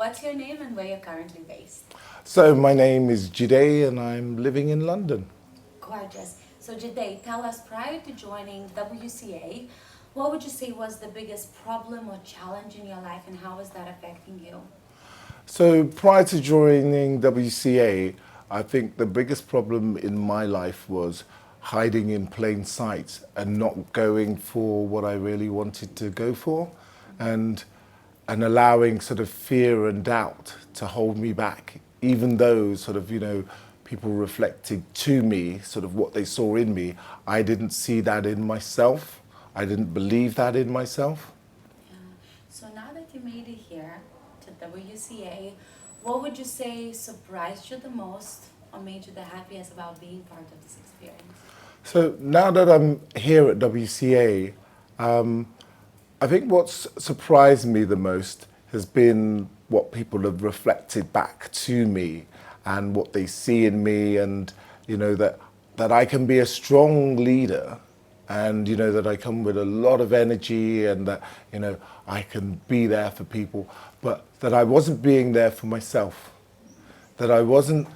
What's your name and where you're currently based? So my name is Jide and I'm living in London. Gorgeous. So Jide, tell us, prior to joining WCA, what would you say was the biggest problem or challenge in your life and how is that affecting you? So prior to joining WCA, I think the biggest problem in my life was hiding in plain sight and not going for what I really wanted to go for, and allowing sort of fear and doubt to hold me back, even though sort of, people reflected to me sort of what they saw in me. I didn't see that in myself. I didn't believe that in myself. Yeah. So now that you made it here to WCA, what would you say surprised you the most or made you the happiest about being part of this experience? So now that I'm here at WCA, I think what's surprised me the most has been what people have reflected back to me and what they see in me, and that I can be a strong leader, and that I come with a lot of energy, and that I can be there for people, but that I wasn't being there for myself, that I wasn't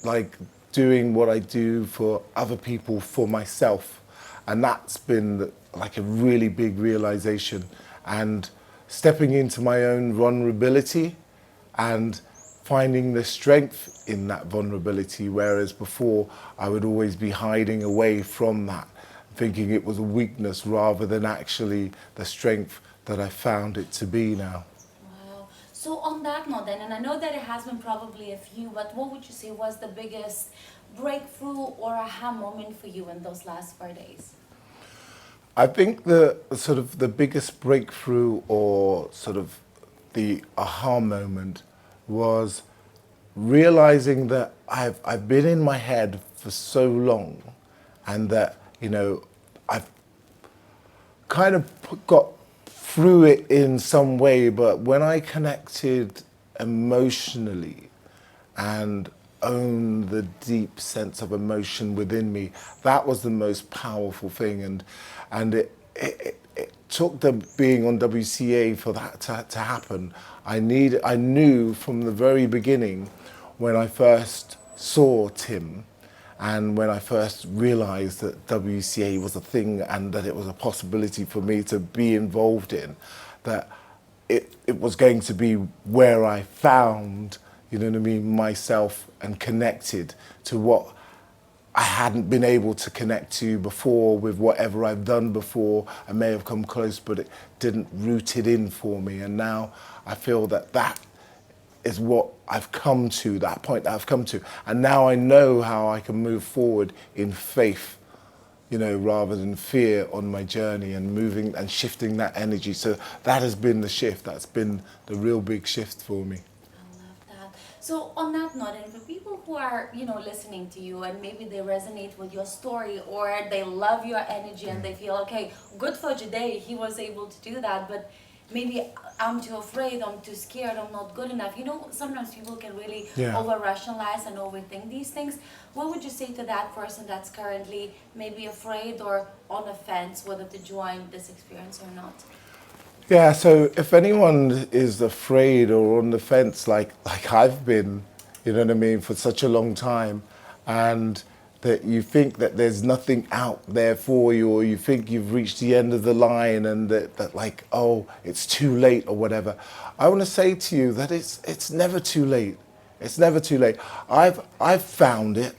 like doing what I do for other people for myself. And that's been like a really big realization, and stepping into my own vulnerability and finding the strength in that vulnerability, whereas before I would always be hiding away from that, thinking it was a weakness rather than actually the strength that I found it to be now. Wow. So on that note then, and I know that it has been probably a few, but what would you say was the biggest breakthrough or aha moment for you in those last 4 days? I think the biggest breakthrough, or sort of the aha moment, was realizing that I've been in my head for so long, and that I've kind of got through it in some way, but when I connected emotionally and owned the deep sense of emotion within me, that was the most powerful thing. And it took the being on WCA for that to happen. I knew from the very beginning, when I first saw Tim, and when I first realized that WCA was a thing and that it was a possibility for me to be involved in, that it was going to be where I found, myself, and connected to what I hadn't been able to connect to before with whatever I've done before. I may have come close, but it didn't root it in for me. And now I feel that is what I've come to, that point that I've come to. And now I know how I can move forward in faith, rather than fear on my journey, and moving and shifting that energy. So that has been the shift. That's been the real big shift for me. I love that. So on that note, and for people who are, listening to you and maybe they resonate with your story or they love your energy and they feel, okay, good for Jide, he was able to do that, but maybe I'm too afraid, I'm too scared, I'm not good enough. Sometimes people can really over-rationalize and overthink these things. What would you say to that person that's currently maybe afraid or on the fence whether to join this experience or not? Yeah, so if anyone is afraid or on the fence, like I've been, for such a long time, and that you think that there's nothing out there for you, or you think you've reached the end of the line, and that like, oh, it's too late or whatever, I want to say to you that it's never too late. It's never too late. I've found it,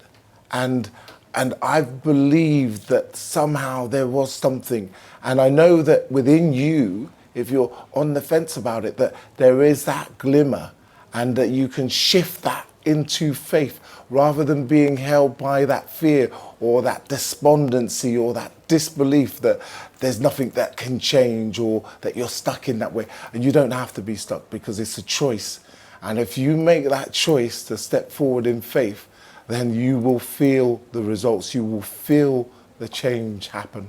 and I've believed that somehow there was something, and I know that within you, if you're on the fence about it, that there is that glimmer, and that you can shift that into faith rather than being held by that fear or that despondency or that disbelief that there's nothing that can change, or that you're stuck in that way. And you don't have to be stuck, because it's a choice. And if you make that choice to step forward in faith, then you will feel the results. You will feel the change happen.